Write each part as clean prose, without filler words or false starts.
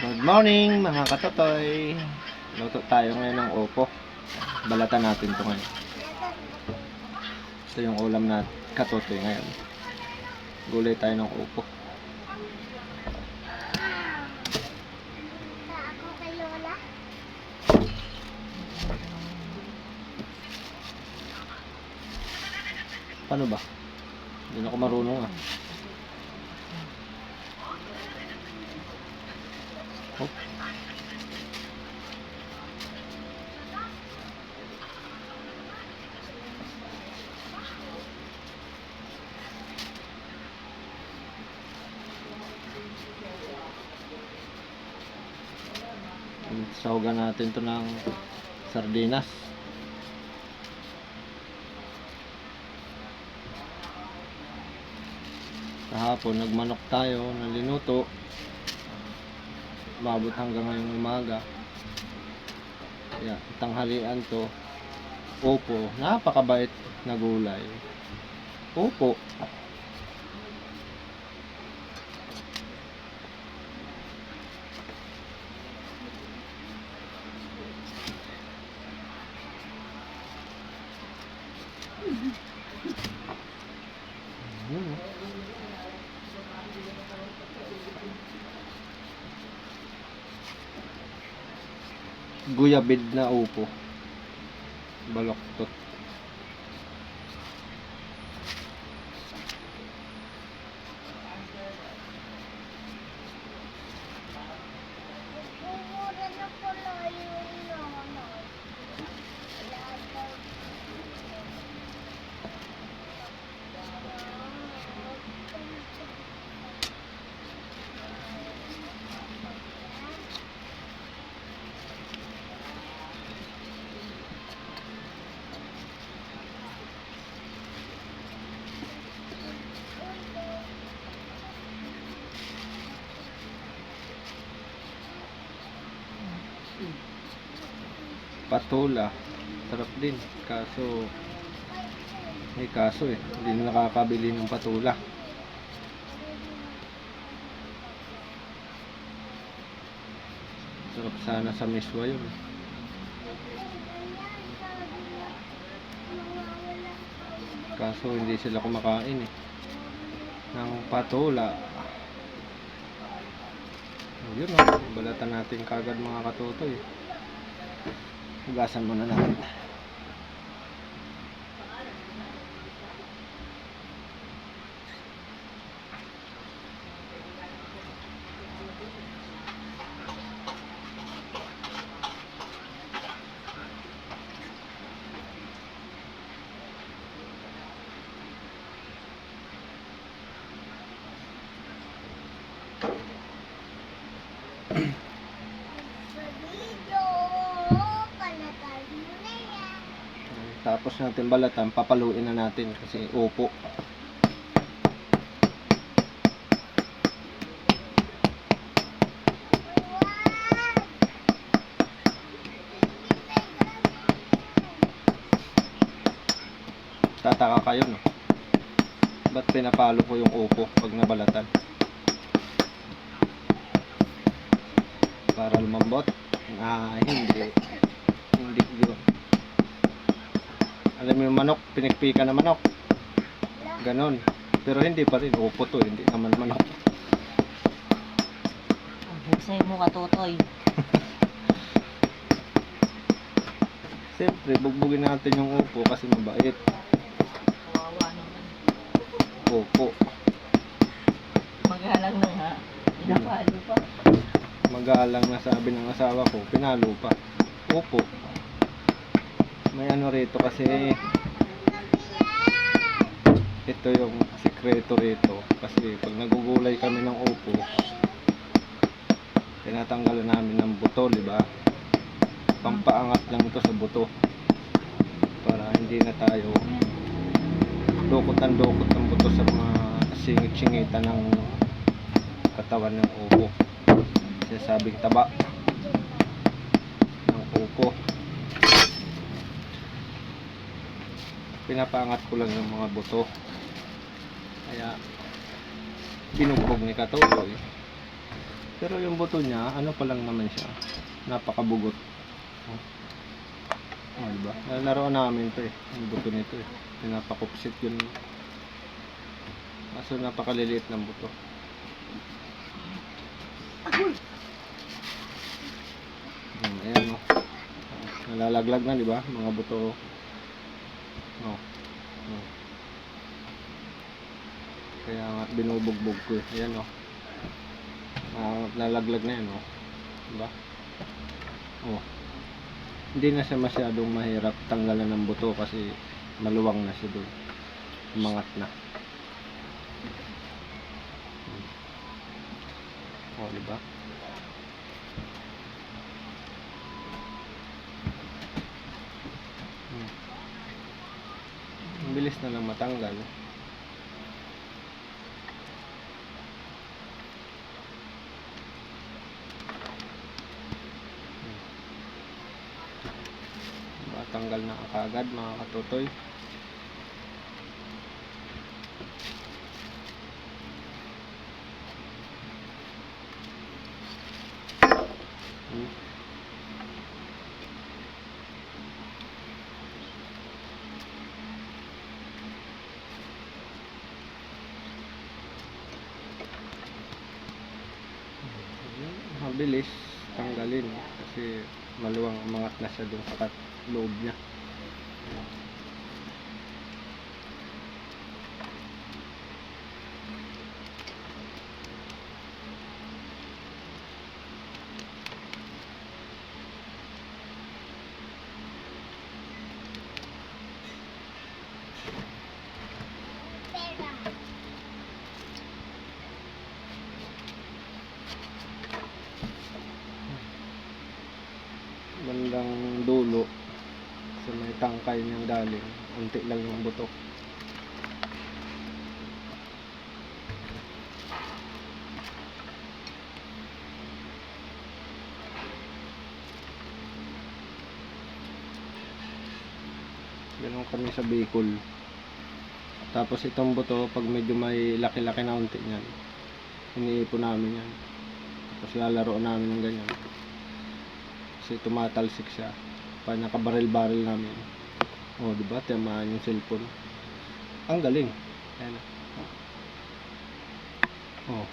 Good morning mga katotoy. Luto tayo ngayon ng upo. Balatan natin ito ngayon. Ito yung ulam na katotoy ngayon. Gulay tayo ng upo. Paano ba? Hindi na ako marunong ah. Oh. Sahugan natin to ng sardinas. Kahapon nagmanok tayo na linuto. Mabot hanggang ngayong umaga. Kaya tanghalian to. Upo. Napakabait na gulay. Upo. Guyabid na upo. Baloktot. Patola. Sarap din. Kaso hindi na nakakabili ng patola. Sarap sana sa miswa yun. Kaso hindi sila kumakain ng patola. Yun balatan natin kagad mga katotoy. Hugasan muna natin. Tapos natin balatan, papaluin na natin kasi upo. Tataka kayo no? Ba't pinapalo ko yung upo pag nabalatan? Para lumambot? Hindi yun. Alam mo yung manok, pinikpika na manok. Ganon. Pero hindi pa rin. Upo to, hindi naman manok. Ang hugsay mo katotoy. Siyempre, bugbugin natin yung upo kasi mabait. Kawawa naman. Upo. Magalang na ha. Pinapalo pa. Mag-aalang na sabi ng asawa ko, pinalo pa. Upo. May ano rito kasi ito yung sikreto rito kasi pag nagugulay kami ng upo tinatanggalan namin ng buto, diba? Pampaangat lang ito sa buto para hindi na tayo dukot ng buto sa mga singit-singitan ng katawan ng upo. Sinasabing taba ng upo. Pinapaangat ko lang yung mga buto. Kaya binugbog ni Katotoy. Pero yung buto niya, ano pa lang naman siya. Napakabugot. Oh, oh diba? Laruan namin to eh. Yung buto nito eh. Pinapakupsit yun. Kaso napakaliliit ng buto. Ayan oh. Nalalaglag na, di ba? Mga buto. Oh. Oh. Kaya nga binubugbog ko eh. Ayan oh. Nalaglag na yan oh. Diba? Oh. Hindi na siya masyadong mahirap tanggalan ng buto kasi maluwang na siya doon. Umangat na. Oh, diba? Ang bilis na lang matanggal. Tanggal na kagad mga katutoy. Mabilis tanggalin kasi maluwang umangat na siya dun sa loob niya. Bandang dulo sa may tangkay niyang galing, unti lang yung buto. Ganun kami sa Bicol. Tapos itong buto, pag medyo may laki-laki na unti niyan, iniipon namin yan. Tapos lalaro namin ng ganyan. Kasi tumatalsik siya. Pa nakabaril-baril namin. Oh, di ba? Tamaan yung cellphone. Ang galing. Ayan. Oh.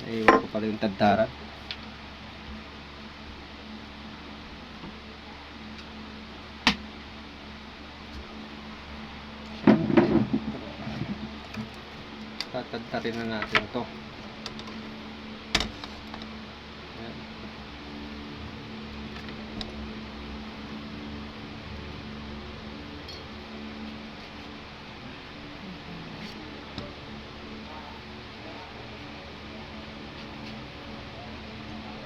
Naiwan ko pala yung tadtaran. Tatadtarin na natin to. Ayan.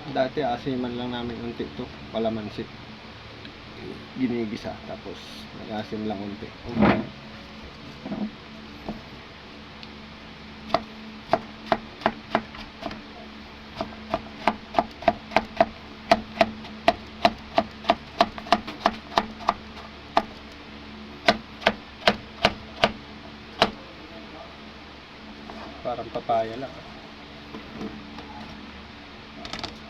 Dati asiman lang namin unti to, palamansi. Ginigisa tapos nag-asim lang unti. Okay. Parang papaya lang.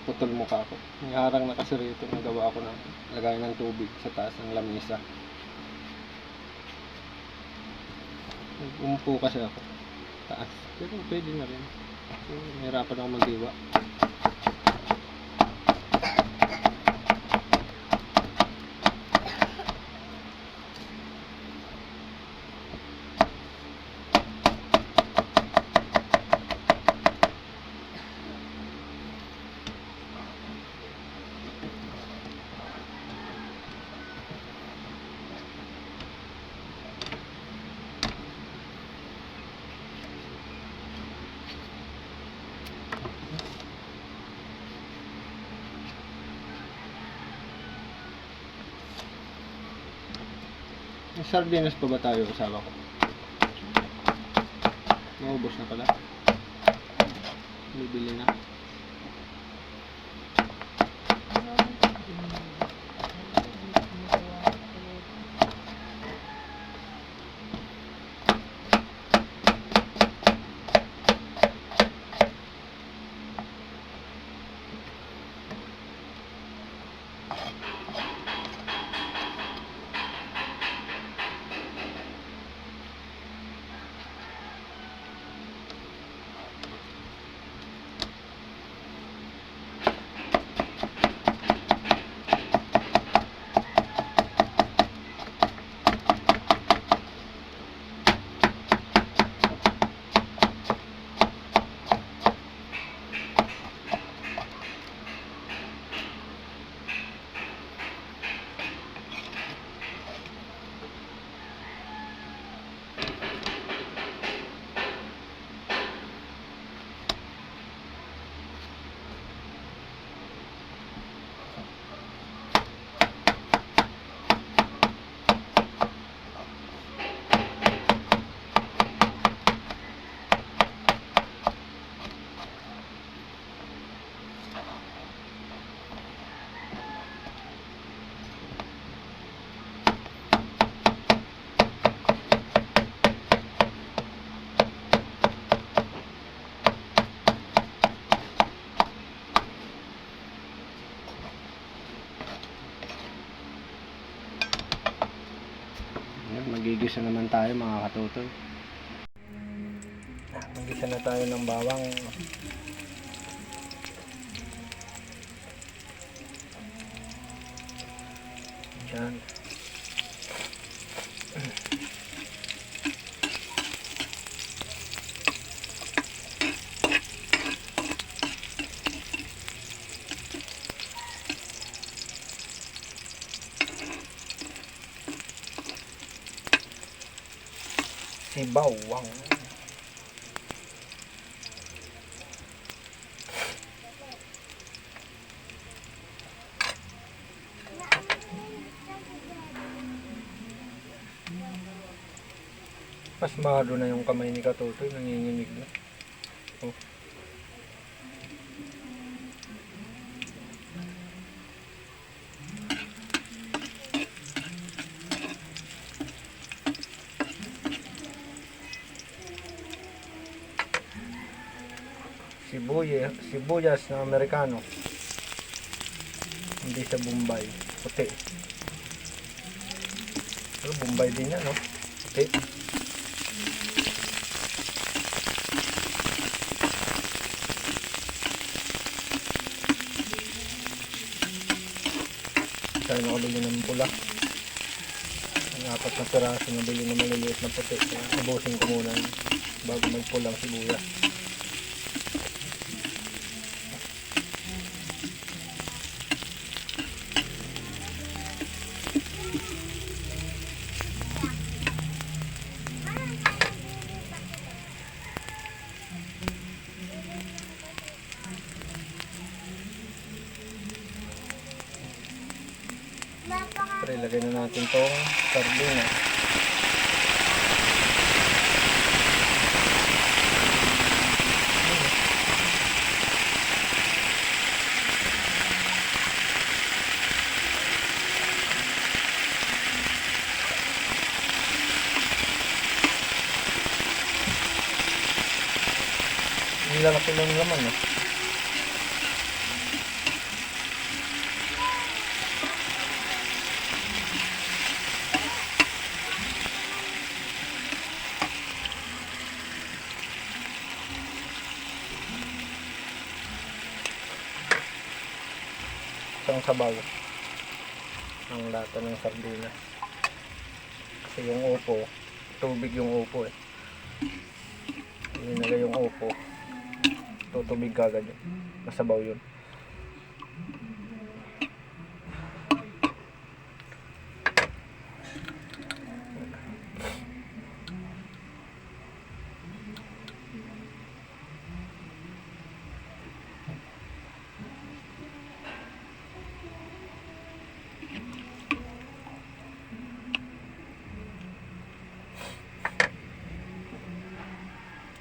Putol mukha ko. May harang na kasi rito. Nagawa ako ng lagay ng tubig sa taas ng lamisa. Umupo kasi ako. Taas. Pero pwede na rin. So, nahirapan ako magdiwa. May sardinas pa ba tayo kasama ko? Maubos na pala. Bibili na. Mag-umpisa naman tayo mga katutoy. Mag-umpisa na tayo ng bawang. Yan. Si bawang. Pasmado na yung kamay ni Katutoy, nanginginig na. Oh. Sibuyas na Amerikano. Hindi sa Bombay. Puti. Pero Bombay din yan, no? Puti. Tayo nakabili ng pula. Ang 4 na piraso nabili na maliliit na puti. Kaya ubusin ko muna bago magpulang sibuyas. Pero ilagay na natin tong sardinas. Ang lalaki lang yung laman, eh. Isang sabaw ang lata ng sardinas kasi yung upo tubig yung upo eh. Inilagay yung upo tutubig kagad yun, masabaw yun.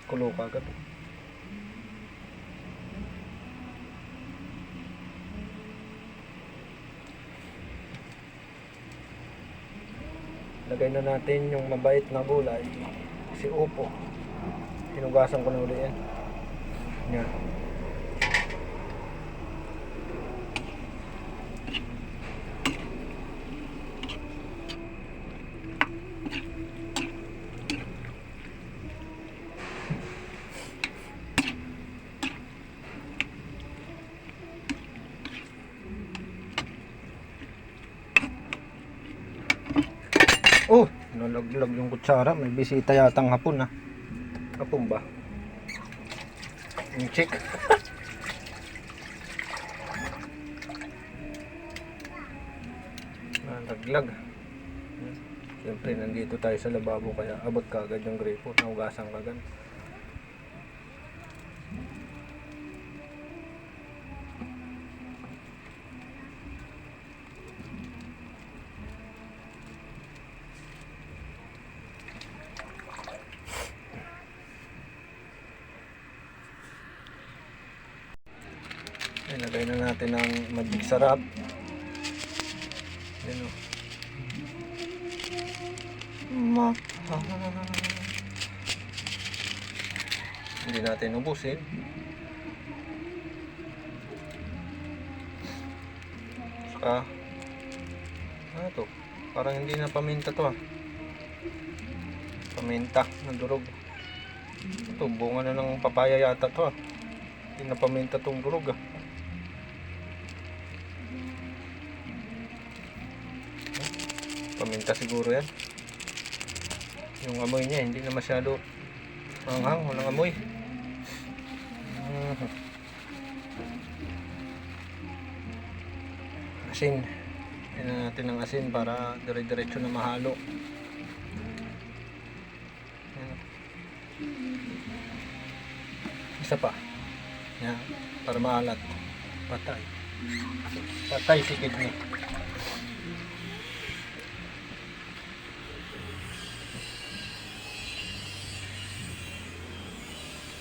Kulo kagad. Lagay na natin yung mabait na gulay. Si upo. Hinugasan ko na uli yan. Yan. Oh, nalaglag yung kutsara. May bisita yatang hapon, ha. Hapon ba? Yung chick. Nalaglag. Siyempre, nandito tayo sa lababo kaya abot kagad yung gripo. Naugasan kagad. Ilagay na natin ang magic sarap. Yan o. Hindi natin ubusin. Saka ano to? Parang hindi na paminta to, ah. Paminta ng durog. Ito, bunga na ng papaya yata to ah. Hindi na paminta tong durog ah. Paminta siguro yan. Yung amoy niya hindi na masyado manghang, walang amoy. Asin. Yan natin ng asin para dire-diretso na mahalo. Yan. Isa pa. Yan, para maalat. Patay. Patay si kidney.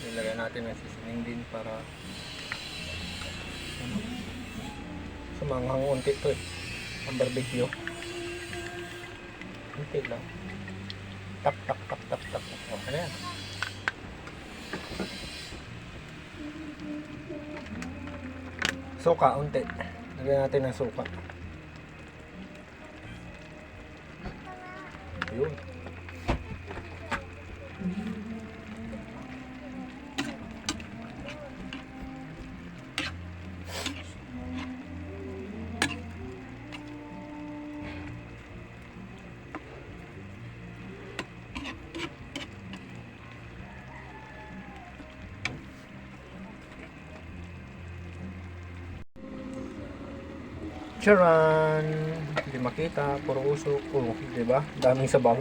Ilagay natin ng seasoning din para sumanghang unti to eh. Ang barbecue. Unti lang. Tap tap tap tap tap. Okay na yan. Suka unti. Lagyan natin ng suka. Yun. Charan! Hindi makita, puro usok. Oh, di ba? Daming sabaw.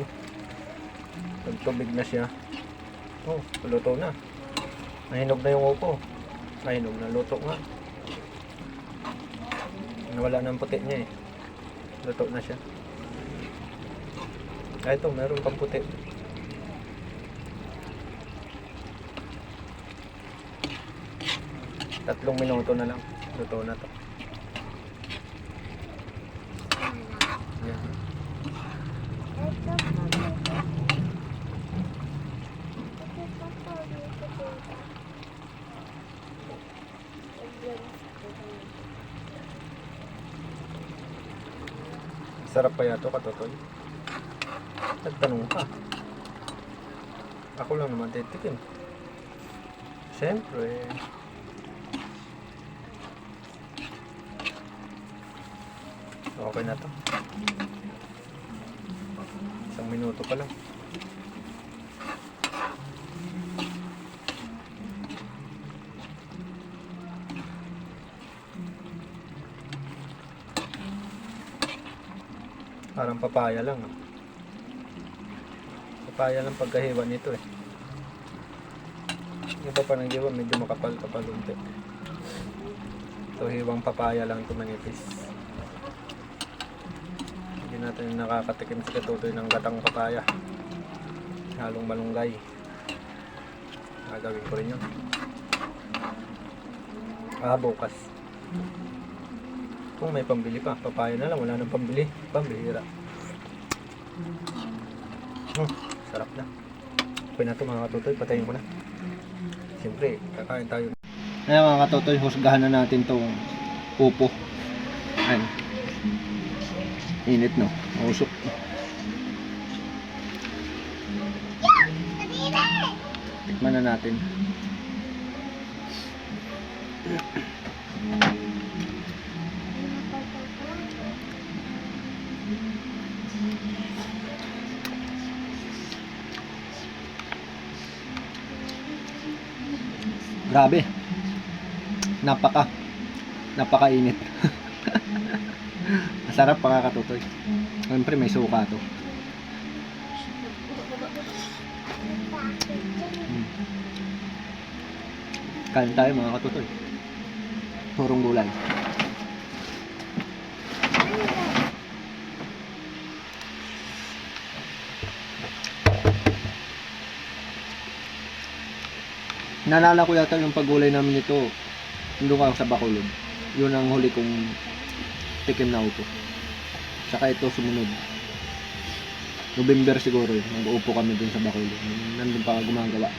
Nagtubig na siya. Oh, luto na. Nahinog na yung upo. Nahinog na, luto nga. Nawala na ang puti niya eh. Luto na siya. Ah, ito, meron pang puti. Tatlong minuto na lang. Luto na to. Yan. Sarap pa yato, Katotoy. Nagtanong ka. Ako lang naman titikim. Siyempre. Okay na to. 1 minuto pa lang. Parang papaya lang ah. Papaya lang pagkahiwa nito eh. Yung iba pa ng hiwa medyo makapal-kapal unti. So hiwang papaya lang ito, manipis. Hindi natin nakakatikim sa Katotoy ng gatang papaya. Halong malunggay. Gagawin ko rin yun. Bukas. Kung may pambili pa, papaya na lang, wala nang pambili. Pambihira. Sarap na. Okay na ito mga Katotoy, patayin ko na. Siyempre, kakain tayo. Ayan mga Katotoy, husgahan na natin itong upo. Ayan. Init no, mausok. Tikman na natin. Grabe. Napakainit. Masarap pa Katotoy. Siyempre may suka to. Kain tayo mga Katotoy. Purong gulay. Naalala ko yata yung paggulay namin nito doon ka sa Bacolod. Yun ang huli kong tikim na upo. Saka ito sumunod. November siguro yun. Mag-uupo kami dun sa Bacolod. Nandun pa gumagawa.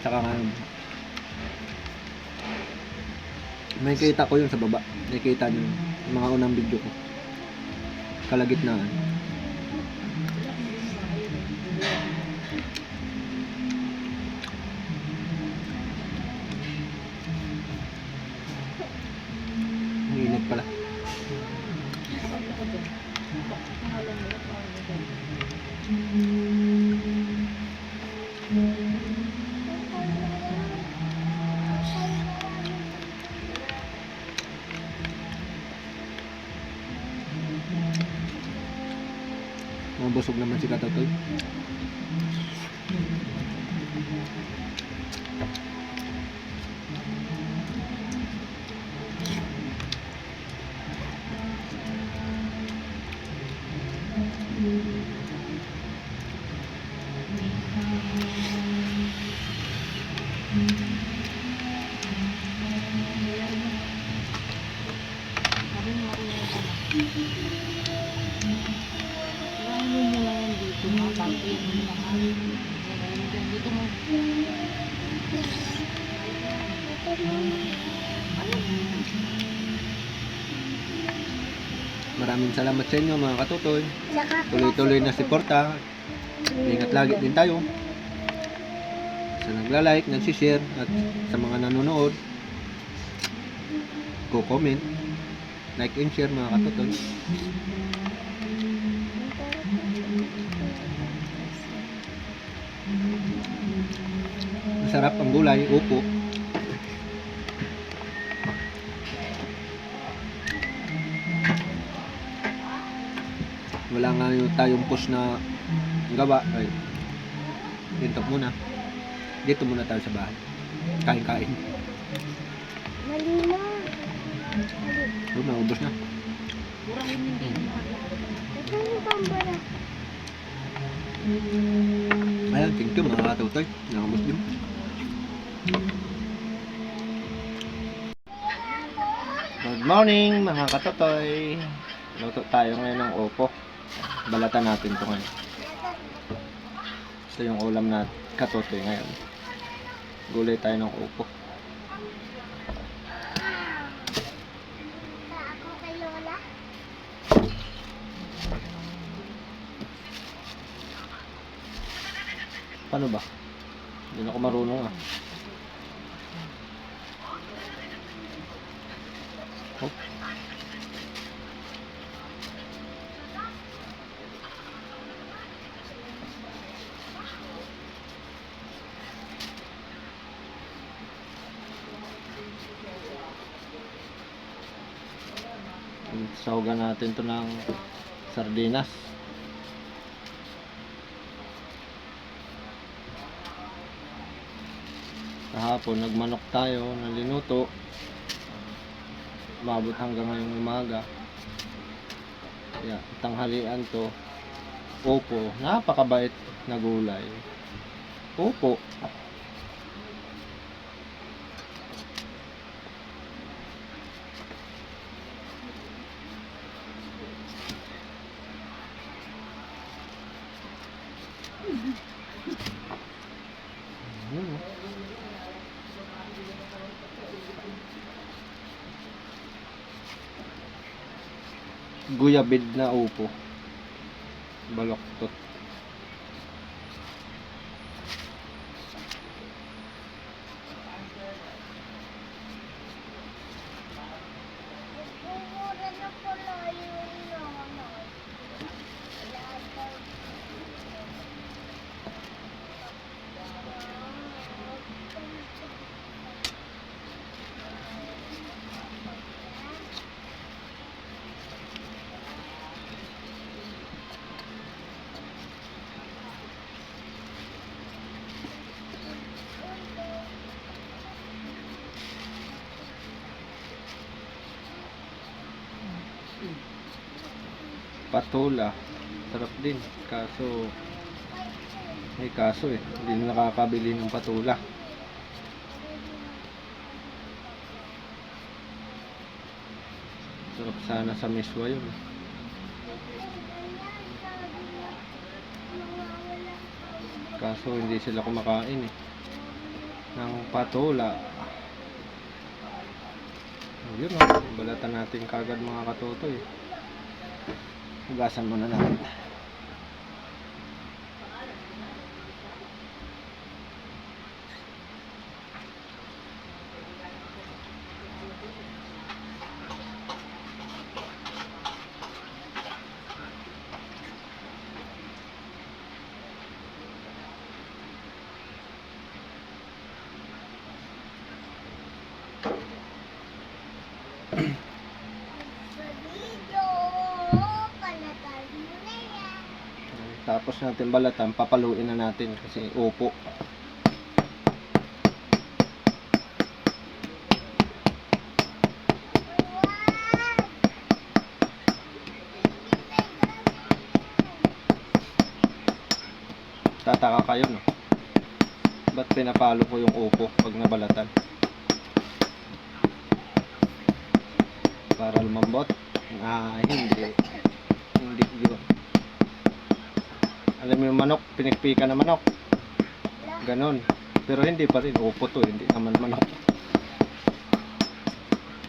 Saka nga may kita ko yun sa baba. Nakita nyo yung mga unang video ko. kalagitnaan. Ang init pala. Mabusog naman si Katotoy. Maraming salamat sa inyo mga Katotoy. Tuloy-tuloy na suporta. Ingat lagi din tayo. Sa nagla-like, nagsishare at sa mga nanonood, comment, like and share mga Katotoy. Masarap ang gulay, upo. Wala nga yung tayong push na gawa. Ay, dito muna. Dito muna tayo sa bahay. Kain-kain. Malina. Doon, naubos na. Ito yung pambara. Ayan, thank you mga Katotoy. Naubos din. Good morning mga Katotoy. Luto tayo ngayon ng upo. Balatan natin ito ngayon. Ito yung ulam na Katotoy ngayon. Gulay tayo ng upo. Ako kay Lola. Paano ba? Hindi na ako marunong ah. Oh. Sahugan natin to ng sardinas. Kahapon nagmanok tayo na linuto. Mabot hanggang ngayong umaga. Kaya tanghalian to. Upo. Napakabait na gulay. Upo. Guyabid na upo. Baloktot. Mura na pala yung nanay. Patola. Sarap din. Kaso may kaso eh. Hindi na nakakabili ng patola. Sarap sana sa miswa yun. Kaso hindi sila kumakain eh. Ng patola. Yun o. Balatan natin kagad mga Katotoy. Hugasan muna natin. Sa video, palatan mo na yan. Tapos natin balatan, papaluin na natin kasi upo. Wag! Tataka kayo, no? Ba't pinapalo ko yung upo pag nabalatan? Para lumambot? Hindi. Hindi yun. Alam mo yung manok, pinikpika na manok. Ganon. Pero hindi pa rin. Upo to, hindi naman manok.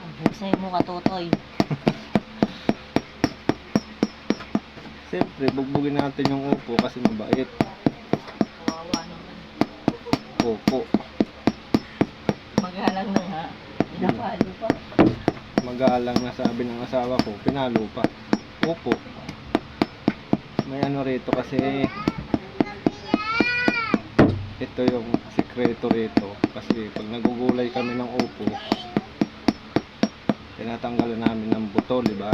Ang husay mo katutoy. Siyempre, bugbugin natin yung upo kasi mabait. Kawawa naman. Upo. Magalang na nga. Pinapalo pa. Magalang na sabi ng asawa ko, pinalo pa. Upo. May ano rito kasi ito yung sikreto rito. Kasi pag nagugulay kami ng upo, tinatanggalan namin ng buto, di ba?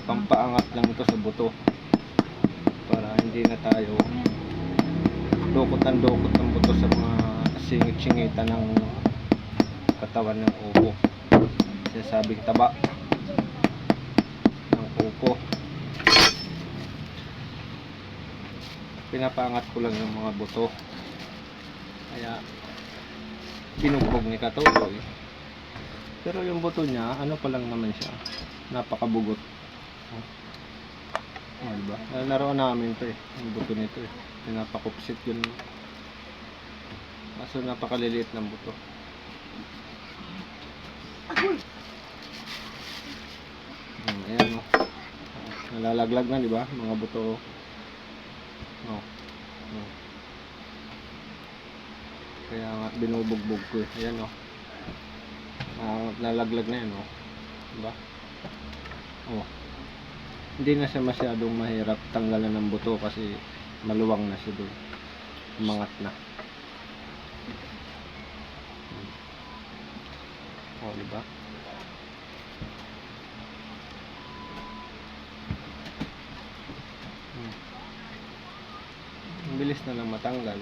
Pampaangat lang ito sa buto. Para hindi na tayo dukot ng buto sa mga singit-singitan ng katawan ng upo. Sinasabing taba ng upo. Pinapaangat ko lang yung mga buto. Kaya binugbog ni Katutoy. Pero yung buto niya, ano pa lang naman siya, napakabugot. Oh, diba? Laruan namin to eh, yung buto nito eh. Pinapakupsit yun. Kaso napakaliliit ng buto. Ayan o. Nalalaglag na, di ba? Mga buto. No. No. Kaya nga binubugbog ko eh. Ayan o. Nalaglag na yan o. Diba? Oh. Hindi na siya masyadong mahirap tanggalan ng buto kasi maluwang na siya doon. Umangat na. Oh, diba? Ang bilis na lang matanggal.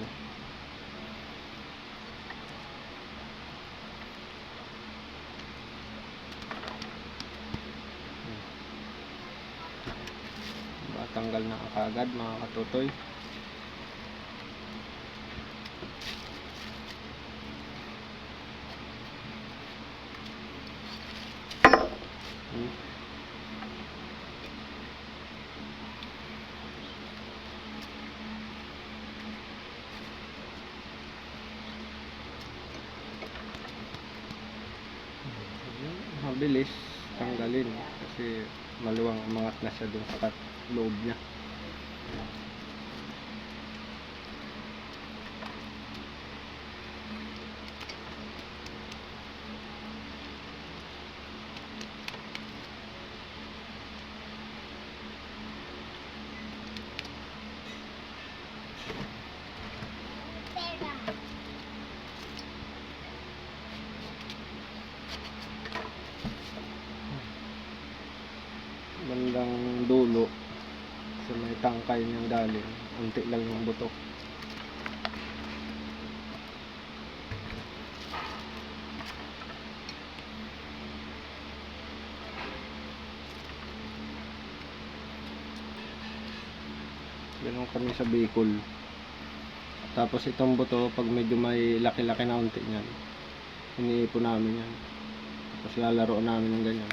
Tanggal na kagad mga katutoy. Mabilis tanggalin kasi maluwang umangat na siya dun sa loob niya. Pera. Bandang dulo sa may tangkay niyang galing, unti lang yung buto. Ganun kami sa Bicol. Tapos itong buto, pag medyo may laki-laki na unti niyan, iniipon namin yan. Tapos lalaro namin ng ganyan.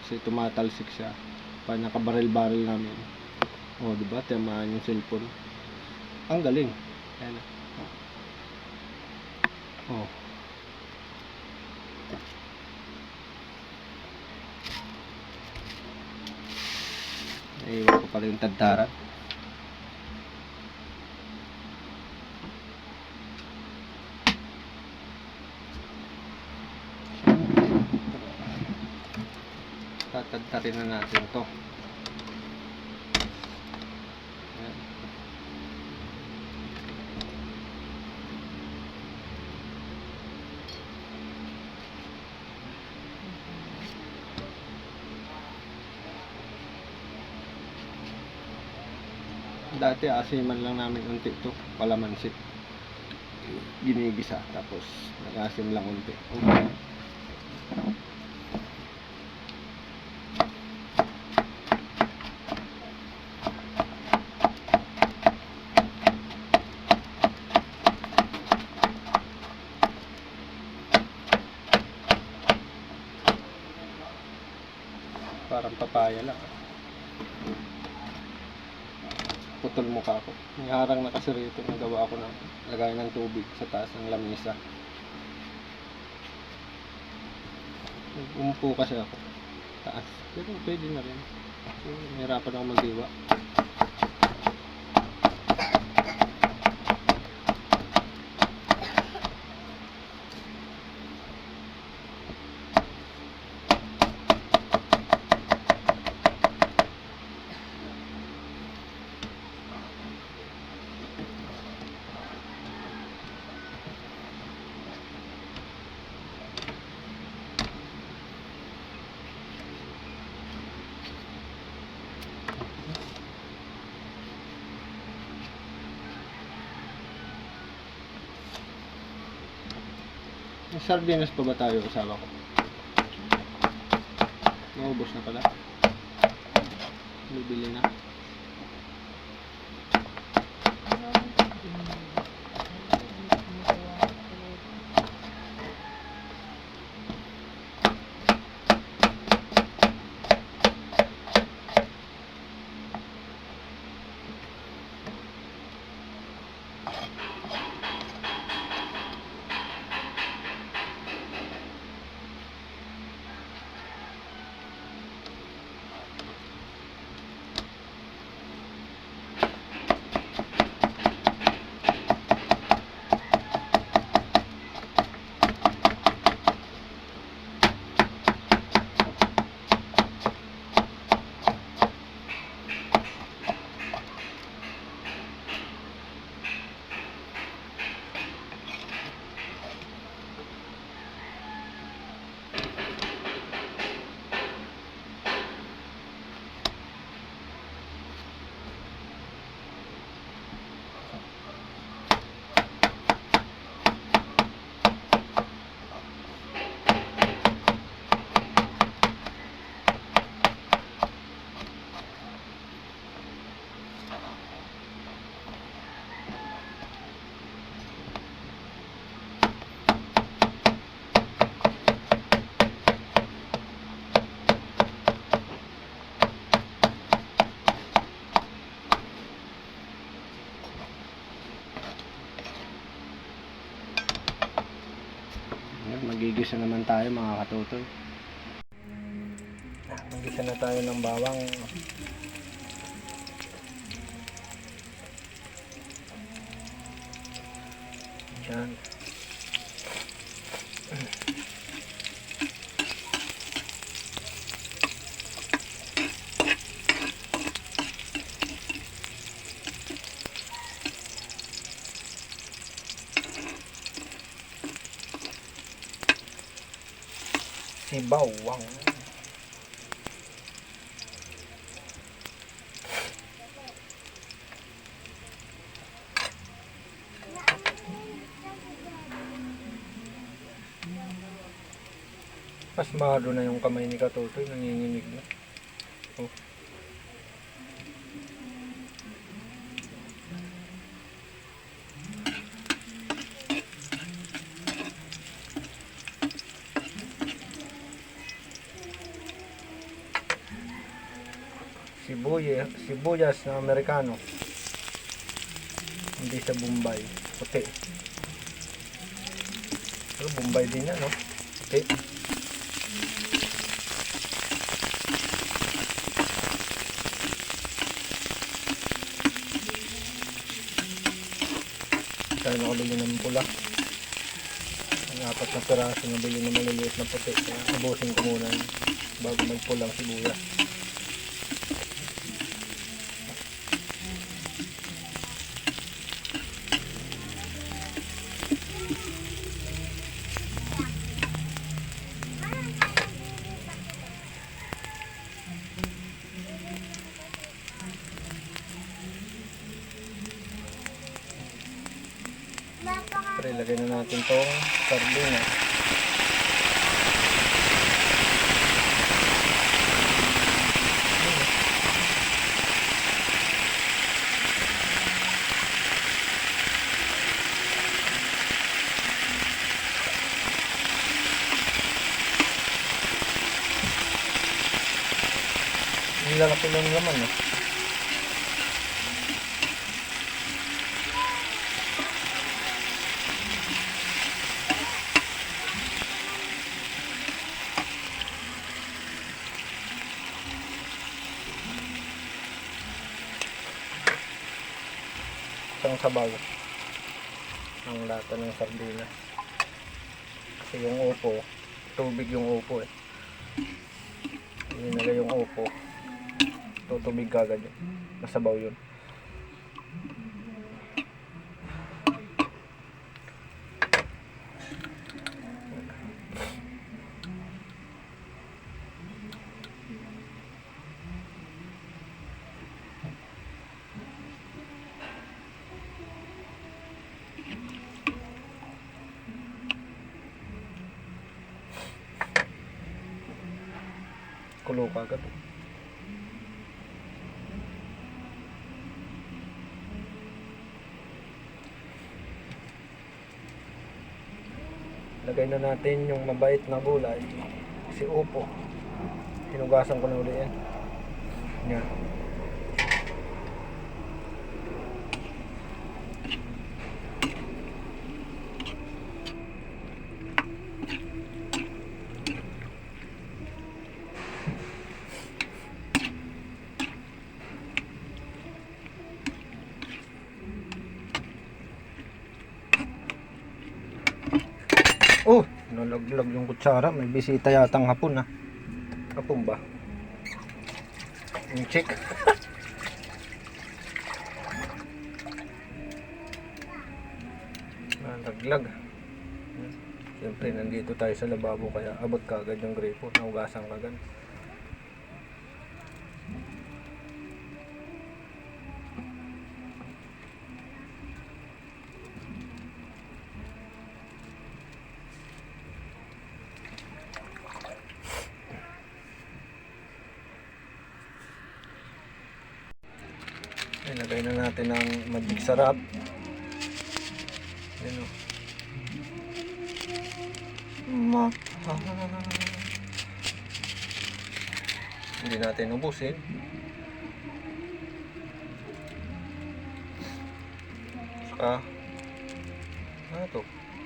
Kasi tumatalsik siya. Pa nakabaril-baril namin. Oh, di ba? Tamaan yung cellphone. Ang galing. Ayan. Oh. Naiwan ko pala yung tadtaran. Tatadtarin na natin to. Ayan. Dati asiman lang namin unti to, palamansi. Ginigisa, tapos nag-asim lang unti. Okay. Parang papaya lang. Putol mukha ko. May harang na kasi rito. Nagawa ako ng lagay ng tubig sa taas ng lamisa. Umupo kasi ako. Taas. Pero pwede na rin. So, nahirapan ako magdiwa. May sardinas pa ba tayo, asawa ko? Naubos na pala. Bibili na. Magigisa naman tayo mga katutoy. Magigisa na tayo ng bawang. Yan. Si bawang. Pasmado na yung kamay ni Katutoy, nanginginig na. Oh. Sibuyas na Amerikano. Hindi sa Bombay. Puti. Pero Bombay din yan, no? Puti. tayo nakabili ng pula. Ang 4 na piraso nabili na maliliit na puti. Kaya ubusin ko muna yun bago magpulang sibuyas. Pre, lagay na natin tong sardinas. Ang lalaki lang naman eh. Isang sabaw ang lata ng sardinas. Kasi yung upo, tubig yung upo eh. Inilagay yung upo, tutubig kagad yun. Nasabaw yun. Kulo kagad. Lagay na natin yung mabait na gulay. Si upo. Hinugasan ko na uli yan. Yan. Oh, nalaglag yung kutsara. May bisita yatang hapon ah. Hapon ba? Yung chick. Nalaglag. Siyempre nandito tayo sa lababo kaya abot kagad yung gripo. Naugasan kagad. Ilagay na natin ang magic sarap. Yan o. Hindi natin ubusin. Saka ano to?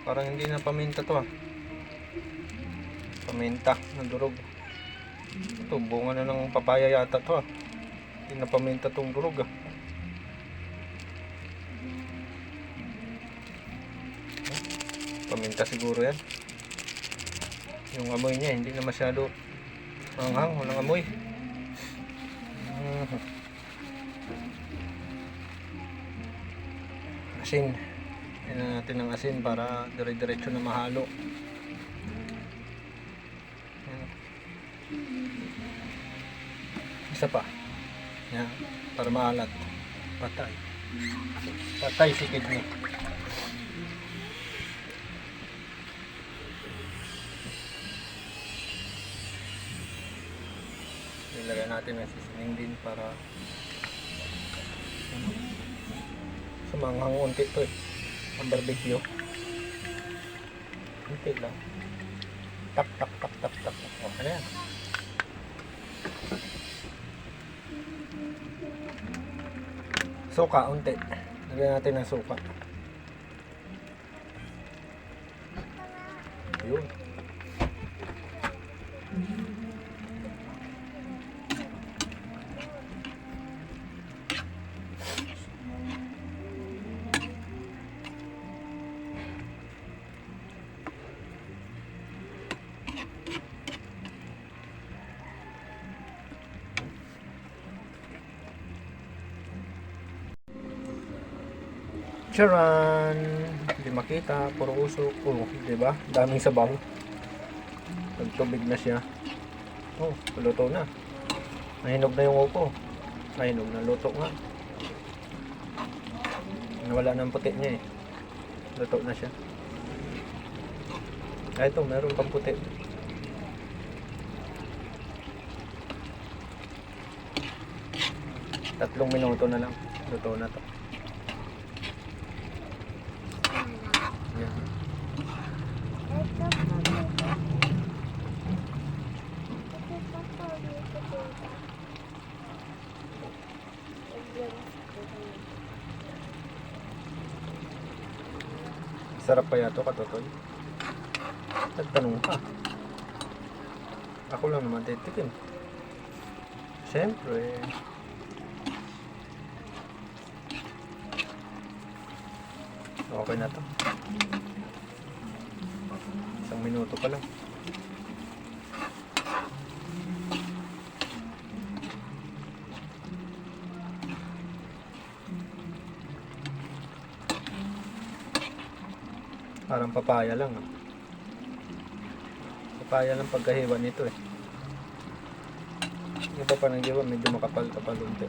Parang hindi na paminta to ah. Paminta na durog. Ito, bunga na ng papaya yata to ah. Hindi na paminta tong durog ah. Paminta siguro yan. Yung amoy niya hindi na masyado manghang, walang amoy. Asin. Yan na natin ng asin para dire-diretso na mahalo. Yan. Isa pa. Yan, para maalat. Patay. Patay si kidney. Ilagay natin ang seasoning din para sumanghang unti to eh. Ang barbecue. Unti lang. Tak tak tak tak tak. O, ano yan? Suka, unti. Lagyan natin ng suka. Yun. Charan! Hindi makita, puro usok. Oh, di ba? Daming sabaw. Nagtubig na siya. Oh, luto na. Nahinog na yung upo. Nahinog na, luto nga. Nawala ng puti niya eh. Luto na siya. Ah, ito, meron pang puti. Tatlong minuto na lang. Luto na to. Yan. Sarap kaya to, Katotoy? Nagtanong ka. Ako lang naman titikin. Siyempre. Okay na to. 1 minuto pa lang. Parang papaya lang. Ah. Papaya lang pagkahiwa nito eh. Yung pa ng hiwa medyo makapal-kapal unti.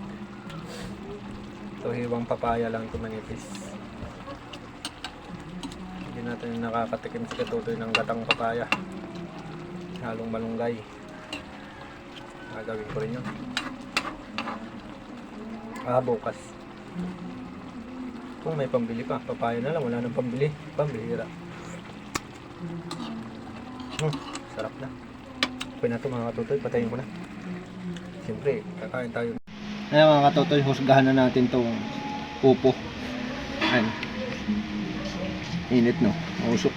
So hiwang papaya lang ito, manipis. Hindi natin nakakatikim si Katotoy ng gatang papaya. Halong malunggay. Gagawin ko rin yun. Bukas. Kung may pambili pa, papaya na lang, wala nang pambili. Pambihira. Sarap na. Okay na ito mga Katotoy, patayin ko na. Siyempre, kakain tayo. Ayan mga Katotoy, husgahan na natin itong upo. Ayan. Init no, mausok.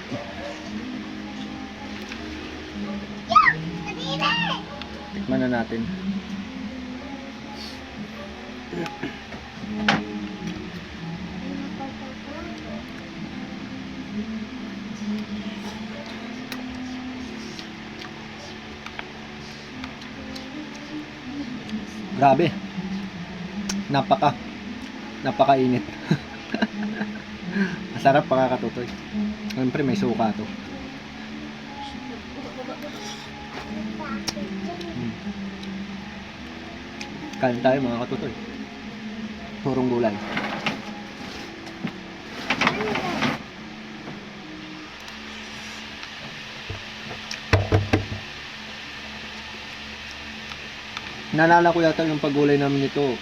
Tikman na natin. Grabe. Napakainit. Masarap mga Katotoy. Siyempre may suka to. Kain tayo mga Katotoy. Purong gulay. Naalala ko yata yung paggulay namin nito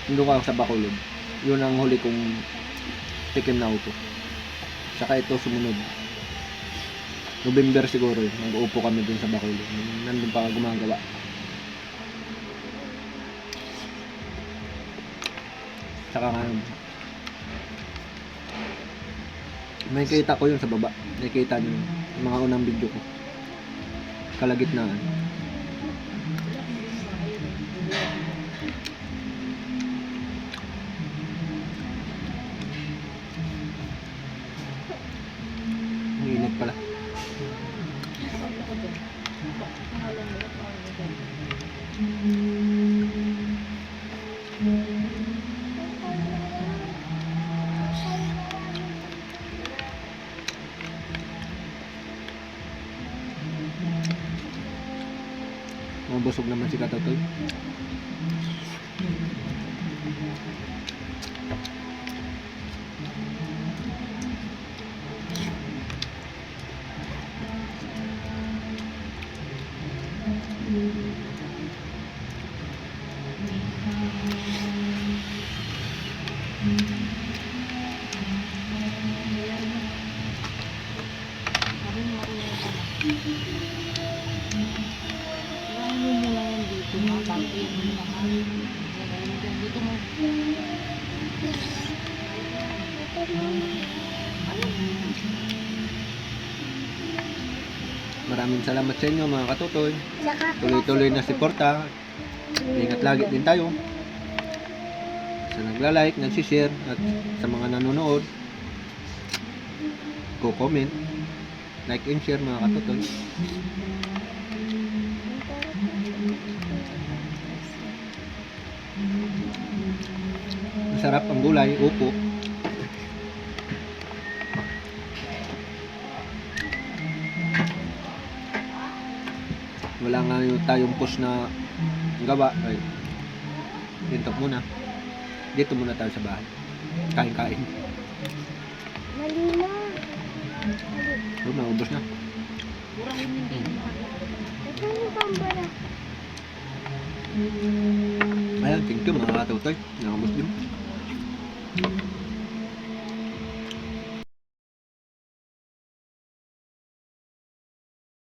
nandun ka sa Bacolod. Yun ang huli kong tikim na upo. Saka ito sumunod. November siguro yun. Mag-upo kami dun sa Bacolod. Nandun pa gumagawa. Saka nga may kita ko yun sa baba. Nakita nyo yung mga unang video ko. Kalagitnaan. Init pala. Mabusog naman si Katotoy. Maraming salamat sa inyo mga Katotoy. Tuloy-tuloy na si Porta. Ingat lagi din tayo. Sa nagla-like, nagsishare at sa mga nanonood, comment, like and share mga Katotoy. Masarap ang gulay, upo. wala nga yung tayong push na gawa. Ay, dito muna. Dito muna tayo sa bahay. Kain-kain. Mali na. Doon na, ubos na. Kurang yung hindi mo. Ito yung pambara. Ayan, thank you mga katutoy. Nakabos din.